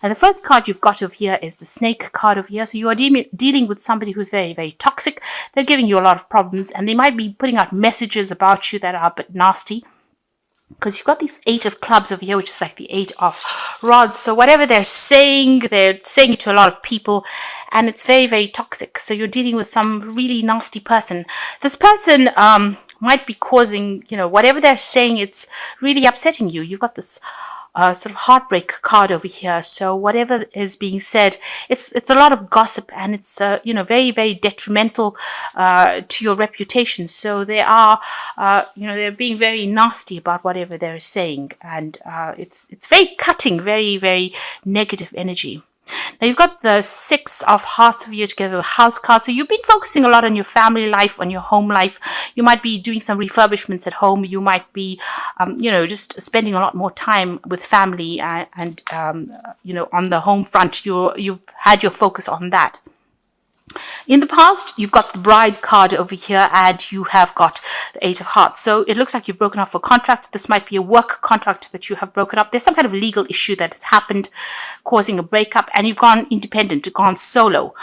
And the first card you've got over here is the snake card over here. So you are dealing with somebody who's very, very toxic. They're giving you a lot of problems, and they might be putting out messages about you that are a bit nasty. Because you've got these 8 of clubs over here, which is like the 8 of rods. So whatever they're saying it to a lot of people, and it's very, very toxic. So you're dealing with some really nasty person. This person might be causing, whatever they're saying, it's really upsetting you. You've got this sort of heartbreak card over here. So whatever is being said, it's a lot of gossip, and it's very, very detrimental to your reputation. So they are they're being very nasty about whatever they're saying, and it's very cutting, very, very negative energy. Now you've got the 6 of hearts over here together with house card. So you've been focusing a lot on your family life, on your home life. You might be doing some refurbishments at home. You might be, just spending a lot more time with family and on the home front. You've had your focus on that. In the past, you've got the bride card over here, and you have got the 8 of hearts. So it looks like you've broken off a contract. This might be a work contract that you have broken up. There's some kind of legal issue that has happened, causing a breakup, and you've gone independent, gone solo.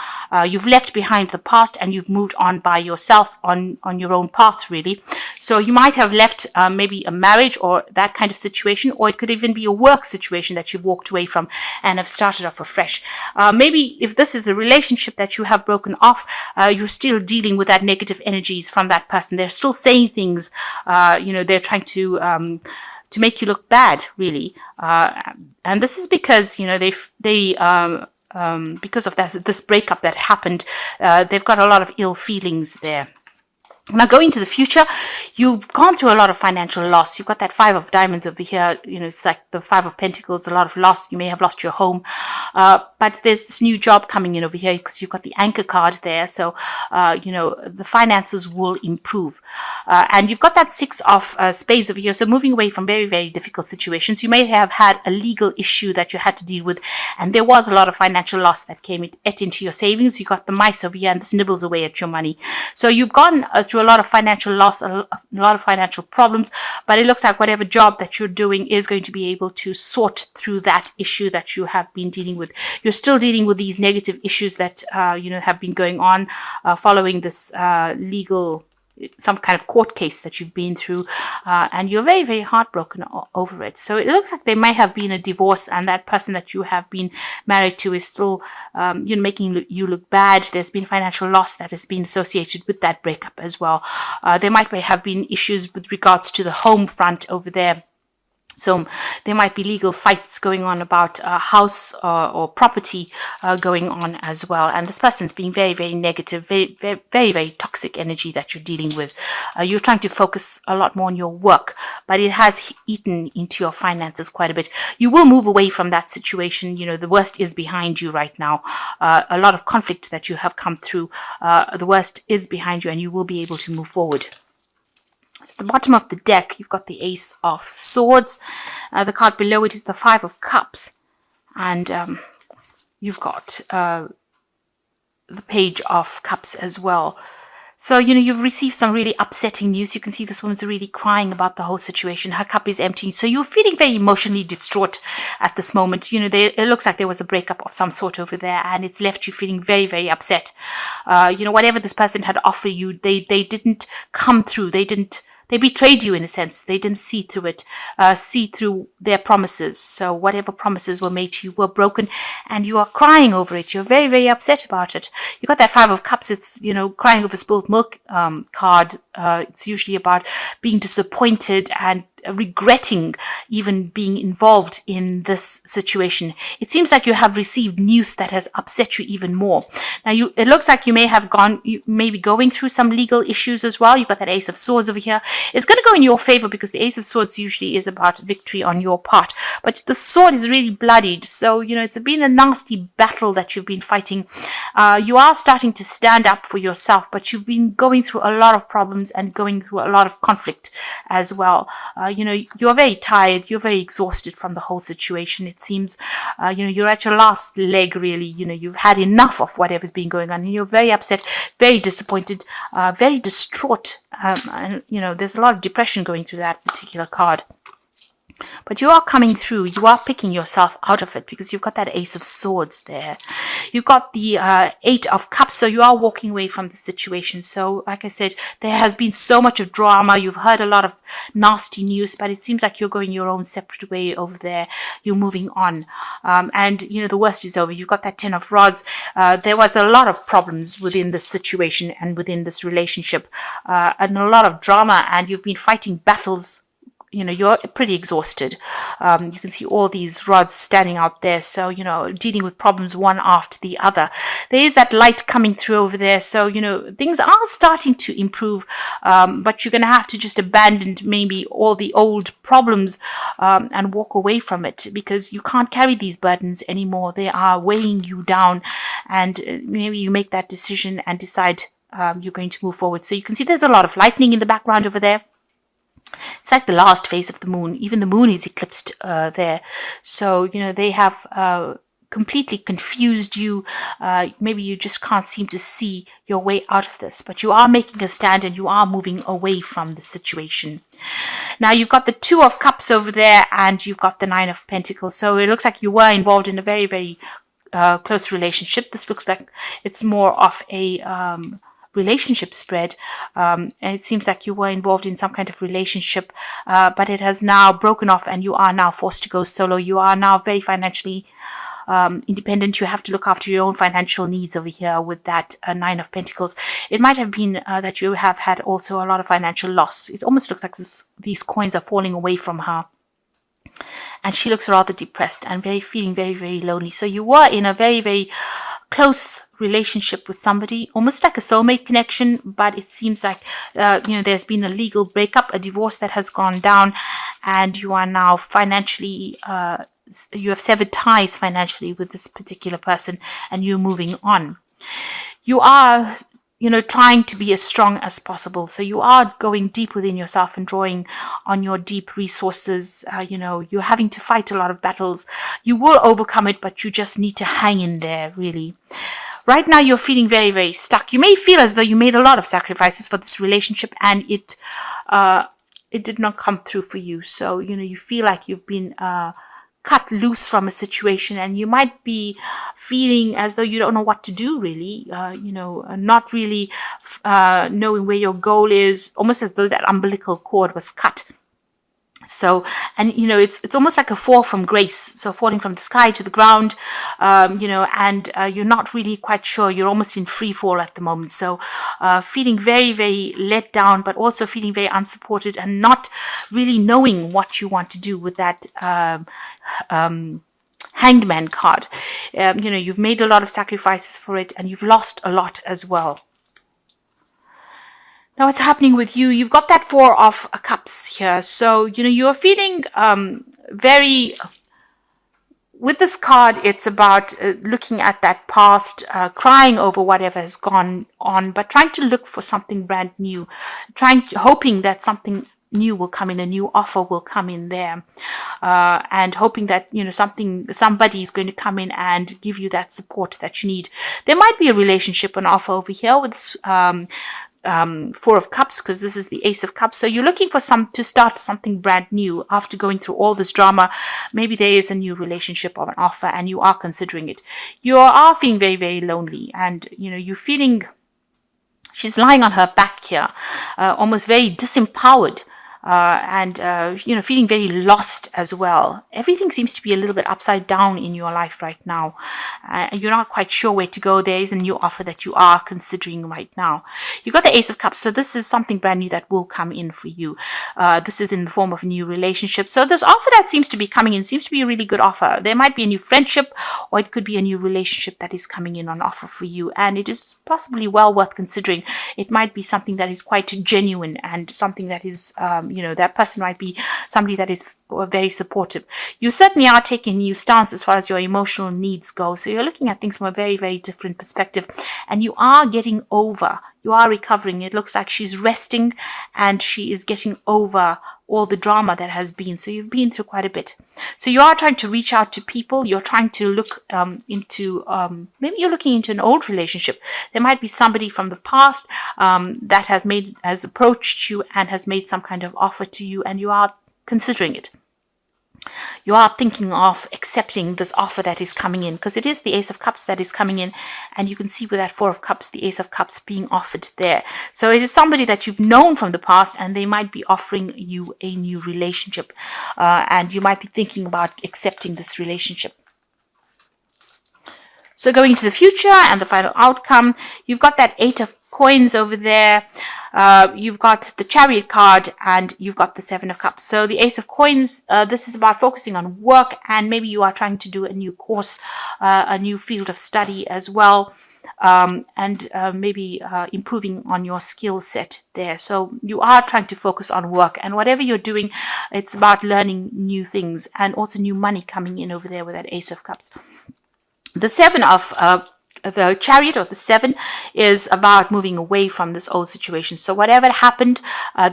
You've left behind the past, and you've moved on by yourself on your own path, really. So you might have left maybe a marriage or that kind of situation, or it could even be a work situation that you've walked away from and have started off afresh. Maybe if this is a relationship that you have broken off, you're still dealing with that negative energies from that person. They're still saying things, they're trying to make you look bad, really. And this is because, because of this breakup that happened, they've got a lot of ill feelings there. Now, going into the future, you've gone through a lot of financial loss. You've got that 5 of diamonds over here. It's like the 5 of pentacles, a lot of loss. You may have lost your home. But there's this new job coming in over here because you've got the anchor card there. So, the finances will improve. And you've got that 6 of spades over here. So moving away from very, very difficult situations. You may have had a legal issue that you had to deal with. And there was a lot of financial loss that ate into your savings. You got the mice over here, and this nibbles away at your money. So you've gone through a lot of financial loss, a lot of financial problems, but it looks like whatever job that you're doing is going to be able to sort through that issue that you have been dealing with. You're still dealing with these negative issues that have been going on following this legal, some kind of court case that you've been through, and you're very, very heartbroken over it. So it looks like there might have been a divorce, and that person that you have been married to is still making you look bad. There's been financial loss that has been associated with that breakup as well. There might have been issues with regards to the home front over there. So there might be legal fights going on about a house or property going on as well. And this person's being very, very negative, very, very, very, very toxic energy that you're dealing with. You're trying to focus a lot more on your work, but it has eaten into your finances quite a bit. You will move away from that situation. The worst is behind you right now. A lot of conflict that you have come through, the worst is behind you, and you will be able to move forward. So at the bottom of the deck, you've got the Ace of Swords. The card below it is the 5 of Cups. And you've got the Page of Cups as well. So, you've received some really upsetting news. You can see this woman's really crying about the whole situation. Her cup is empty. So you're feeling very emotionally distraught at this moment. It looks like there was a breakup of some sort over there, and it's left you feeling very, very upset. Whatever this person had offered you, they didn't come through. They betrayed you in a sense. They didn't see through it, see through their promises. So whatever promises were made to you were broken, and you are crying over it. You're very, very upset about it. You got that 5 of Cups. It's, crying over spilled milk card. It's usually about being disappointed and regretting even being involved in this situation. It seems like you have received news that has upset you even more. Now, it looks like you may be going through some legal issues as well. You've got that Ace of Swords over here. It's going to go in your favor because the Ace of Swords usually is about victory on your part. But the sword is really bloodied. So, it's been a nasty battle that you've been fighting. You are starting to stand up for yourself, but you've been going through a lot of problems and going through a lot of conflict as well. You're very tired. You're very exhausted from the whole situation. It seems, you're at your last leg, really. You've had enough of whatever's been going on, and you're very upset, very disappointed, very distraught. And, there's a lot of depression going through that particular card. But you are coming through. You are picking yourself out of it because you've got that Ace of Swords there. You've got the Eight of Cups, so you are walking away from the situation. So, like I said, there has been so much of drama. You've heard a lot of nasty news, but it seems like you're going your own separate way over there. You're moving on. And, the worst is over. You've got that Ten of Rods. There was a lot of problems within this situation and within this relationship, and a lot of drama, and you've been fighting battles. You're pretty exhausted. You can see all these rods standing out there. So, dealing with problems one after the other. There is that light coming through over there. So, things are starting to improve. But you're going to have to just abandon maybe all the old problems and walk away from it because you can't carry these burdens anymore. They are weighing you down. And maybe you make that decision and decide you're going to move forward. So you can see there's a lot of lightning in the background over there. It's like the last phase of the moon. Even the moon is eclipsed there. So, they have completely confused you. Maybe you just can't seem to see your way out of this. But you are making a stand and you are moving away from the situation. Now, you've got the Two of Cups over there and you've got the Nine of Pentacles. So, it looks like you were involved in a very, very close relationship. This looks like it's more of a relationship spread, and it seems like you were involved in some kind of relationship, but it has now broken off and you are now forced to go solo. You are now very financially independent. You have to look after your own financial needs over here with that Nine of Pentacles. It might have been that you have had also a lot of financial loss. It almost looks like these coins are falling away from her. And she looks rather depressed and feeling very, very lonely. So you were in a very, very close relationship with somebody, almost like a soulmate connection, but it seems like, there's been a legal breakup, a divorce that has gone down, and you are now financially, you have severed ties financially with this particular person, and you're moving on. You are trying to be as strong as possible. So you are going deep within yourself and drawing on your deep resources. You're having to fight a lot of battles. You will overcome it, but you just need to hang in there, really. Right now, you're feeling very, very stuck. You may feel as though you made a lot of sacrifices for this relationship and it did not come through for you. So, you feel like you've been cut loose from a situation and you might be feeling as though you don't know what to do really, not really knowing where your goal is, almost as though that umbilical cord was cut. So, and it's almost like a fall from grace. So falling from the sky to the ground, and you're not really quite sure. You're almost in free fall at the moment. So, feeling very, very let down, but also feeling very unsupported and not really knowing what you want to do with that, Hanged Man card. You've made a lot of sacrifices for it and you've lost a lot as well. Now what's happening with you? You've got that Four of Cups here. So, you're feeling very... With this card, it's about looking at that past, crying over whatever has gone on, but trying to look for something brand new, hoping that something new will come in, a new offer will come in there, and hoping that somebody is going to come in and give you that support that you need. There might be a relationship, an offer over here with this Four of Cups, because this is the Ace of Cups. So you're looking for to start something brand new after going through all this drama. Maybe there is a new relationship or an offer and you are considering it. You are feeling very, very lonely, and you're feeling she's lying on her back here, almost very disempowered. And feeling very lost as well. Everything seems to be a little bit upside down in your life right now. You're not quite sure where to go. There is a new offer that you are considering right now. You got the Ace of Cups, so this is something brand new that will come in for you. This is in the form of a new relationship. So this offer that seems to be coming in seems to be a really good offer. There might be a new friendship, or it could be a new relationship that is coming in on offer for you, and it is possibly well worth considering. It might be something that is quite genuine and something that is that person might be somebody that is very supportive. You certainly are taking a new stance as far as your emotional needs go. So you're looking at things from a very, very different perspective, and you are getting over, you are recovering. It looks like she's resting and she is getting over all the drama that has been. So you've been through quite a bit. So you are trying to reach out to people. You're trying to look into, maybe you're looking into an old relationship. There might be somebody from the past that has approached you and has made some kind of offer to you, and you are considering it. you are thinking of accepting this offer that is coming in, because it is the Ace of Cups that is coming in, and you can see with that Four of Cups, the Ace of Cups being offered there. So it is somebody that you've known from the past, and they might be offering you a new relationship, and you might be thinking about accepting this relationship. So going into the future and the final outcome, you've got that Eight of Coins over there. You've got the Chariot card, and you've got the Seven of Cups. So the Ace of Coins, this is about focusing on work, and maybe you are trying to do a new course, a new field of study as well, and maybe improving on your skill set there. So you are trying to focus on work, and whatever you're doing, it's about learning new things, and also new money coming in over there with that Ace of Cups. The Seven of the Chariot, or the Seven, is about moving away from this old situation. So whatever happened,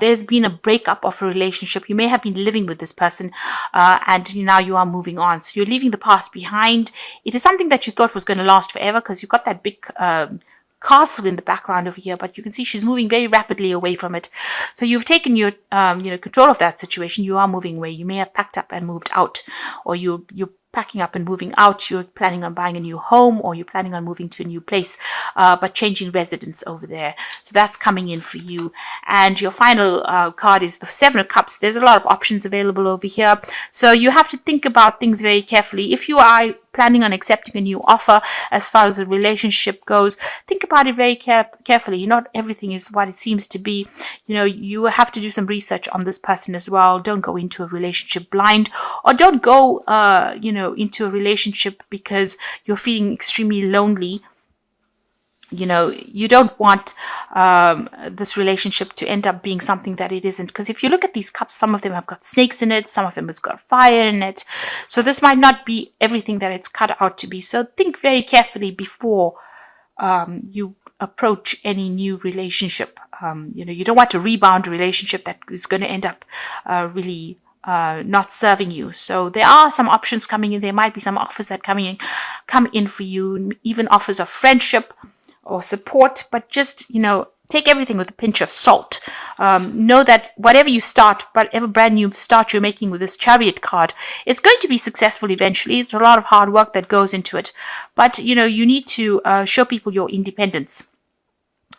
there's been a breakup of a relationship. You may have been living with this person, and now you are moving on. So you're leaving the past behind. It is something that you thought was going to last forever, because you've got that big castle in the background over here, but you can see she's moving very rapidly away from it. So you've taken your control of that situation. You are moving away. You may have packed up and moved out, or you're packing up and moving out. You're planning on buying a new home, or you're planning on moving to a new place, but changing residence over there. So that's coming in for you. And your final card is the Seven of Cups. There's a lot of options available over here, so you have to think about things very carefully. If you are planning on accepting a new offer as far as a relationship goes, think about it very carefully. Not everything is what it seems to be. You have to do some research on this person as well. Don't go into a relationship blind, or don't go into a relationship because you're feeling extremely lonely. You don't want this relationship to end up being something that it isn't. Because if you look at these cups, some of them have got snakes in it, some of them has got fire in it. So this might not be everything that it's cut out to be. So think very carefully before you approach any new relationship. You don't want a rebound relationship that is going to end up really not serving you. So there are some options coming in. There might be some offers that come in for you, even offers of friendship or support, but just, take everything with a pinch of salt. Know that whatever you start, whatever brand new start you're making with this Chariot card, it's going to be successful eventually. It's a lot of hard work that goes into it, but you need to show people your independence.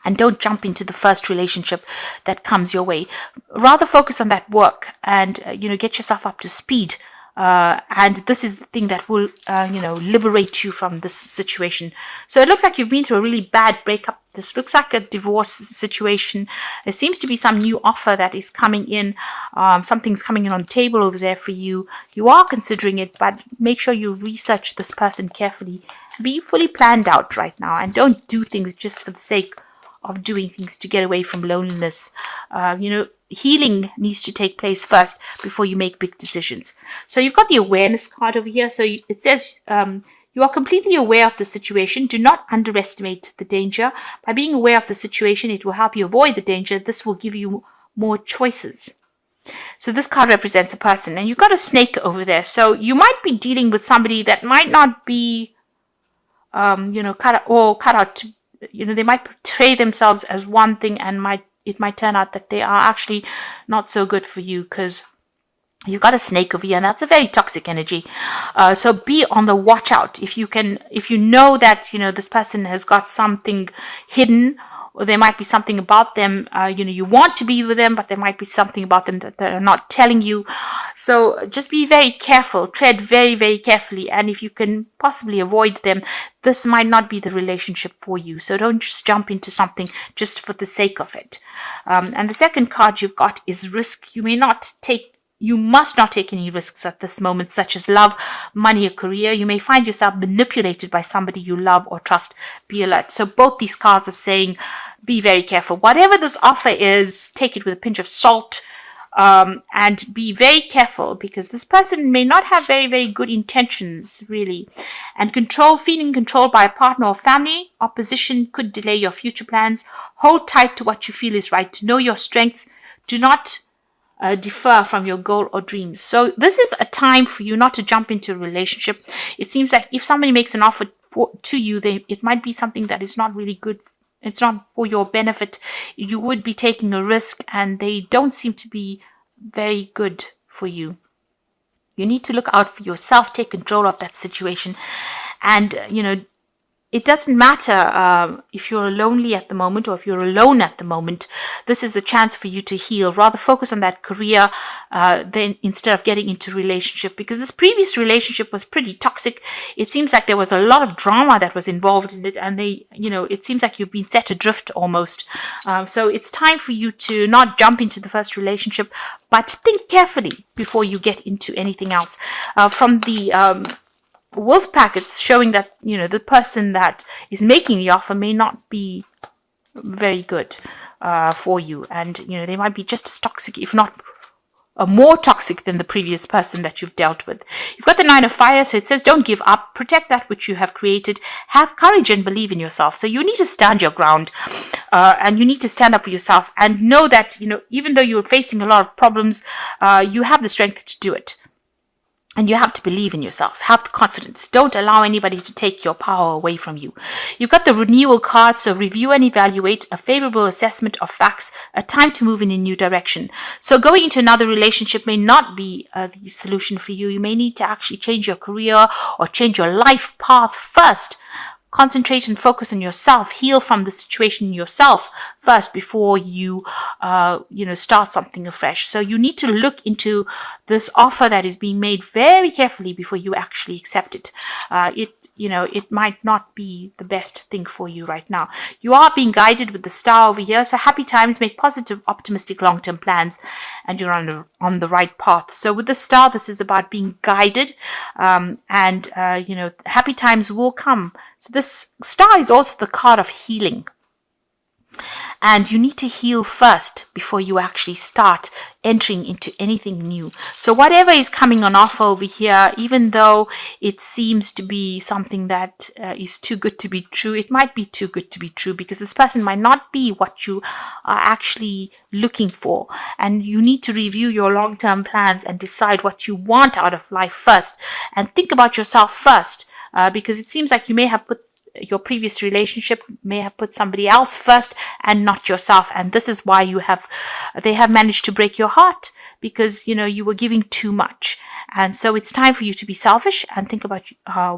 And don't jump into the first relationship that comes your way. Rather focus on that work and, get yourself up to speed. And this is the thing that will, liberate you from this situation. So it looks like you've been through a really bad breakup. This looks like a divorce situation. There seems to be some new offer that is coming in. Something's coming in on the table over there for you. You are considering it, but make sure you research this person carefully. Be fully planned out right now, and don't do things just for the sake of doing things to get away from loneliness. Healing needs to take place first before you make big decisions. So you've got the awareness card over here. So it says you are completely aware of the situation. Do not underestimate the danger. By being aware of the situation, it will help you avoid the danger. This will give you more choices. So this card represents a person, and you've got a snake over there. So you might be dealing with somebody that might not be, cut out to, they might portray themselves as one thing, and it might turn out that they are actually not so good for you, because you've got a snake over here, and that's a very toxic energy. So be on the watch out. If you know that, this person has got something hidden, or there might be something about them, you want to be with them, but there might be something about them that they're not telling you. So just be very careful, tread very, very carefully. And if you can possibly avoid them, this might not be the relationship for you. So don't just jump into something just for the sake of it. And the second card you've got is risk. You must not take any risks at this moment, such as love, money, or career. You may find yourself manipulated by somebody you love or trust. Be alert. So both these cards are saying, be very careful. Whatever this offer is, take it with a pinch of salt, and be very careful, because this person may not have very, very good intentions, really. And feeling controlled by a partner or family, opposition could delay your future plans. Hold tight to what you feel is right. Know your strengths. Do not defer from your goal or dreams. So this is a time for you not to jump into a relationship. It seems like if somebody makes an offer to you, it might be something that is not really good. It's not for your benefit. You would be taking a risk, and they don't seem to be very good for you. You need to look out for yourself, take control of that situation. And, it doesn't matter if you're lonely at the moment or if you're alone at the moment. This is a chance for you to heal. Rather focus on that career then instead of getting into relationship, because this previous relationship was pretty toxic. It seems like there was a lot of drama that was involved in it, and it seems like you've been set adrift almost. So it's time for you to not jump into the first relationship, but think carefully before you get into anything else. From the wolf pack, it's showing that the person that is making the offer may not be very good for you, and they might be just as toxic, if not more toxic than the previous person that you've dealt with. You've got the 9 of fire, so it says don't give up, protect that which you have created, have courage and believe in yourself. So you need to stand your ground, and you need to stand up for yourself and know that even though you're facing a lot of problems, you have the strength to do it. And you have to believe in yourself. Have the confidence. Don't allow anybody to take your power away from you. You've got the renewal card, so review and evaluate, a favorable assessment of facts, a time to move in a new direction. So going into another relationship may not be the solution for you. You may need to actually change your career or change your life path first. Concentrate and focus on yourself. Heal from the situation yourself first before you, start something afresh. So you need to look into this offer that is being made very carefully before you actually accept it. It might not be the best thing for you right now. You are being guided with the star over here. So happy times, make positive, optimistic, long-term plans, and you're on the right path. So with the star, this is about being guided, and happy times will come. So this star is also the card of healing. And you need to heal first before you actually start entering into anything new. So whatever is coming on offer over here, even though it seems to be something that is too good to be true, it might be too good to be true, because this person might not be what you are actually looking for. And you need to review your long-term plans and decide what you want out of life first. And think about yourself first, because it seems like you may have put your previous relationship may have put somebody else first and not yourself, and this is why they have managed to break your heart, because you were giving too much. And so it's time for you to be selfish and think about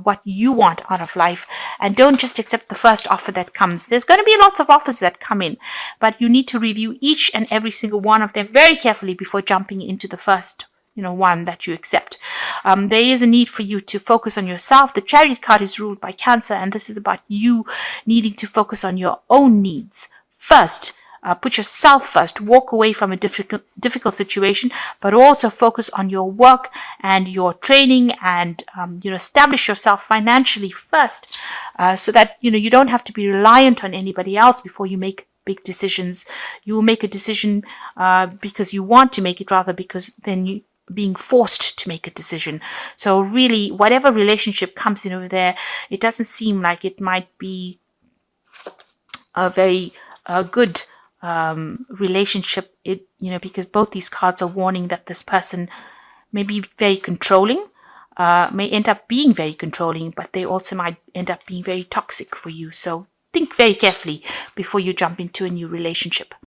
what you want out of life, and don't just accept the first offer that comes. There's going to be lots of offers that come in, but you need to review each and every single one of them very carefully before jumping into the first one that you accept. There is a need for you to focus on yourself. The Chariot card is ruled by Cancer, and this is about you needing to focus on your own needs first. Put yourself first. Walk away from a difficult situation, but also focus on your work and your training, and establish yourself financially first, so that you don't have to be reliant on anybody else before you make big decisions. You will make a decision because you want to make it, rather because then you being forced to make a decision. So really, whatever relationship comes in over there, it doesn't seem like it might be a very good relationship. Because both these cards are warning that this person may be very controlling, may end up being very controlling, but they also might end up being very toxic for you. So think very carefully before you jump into a new relationship.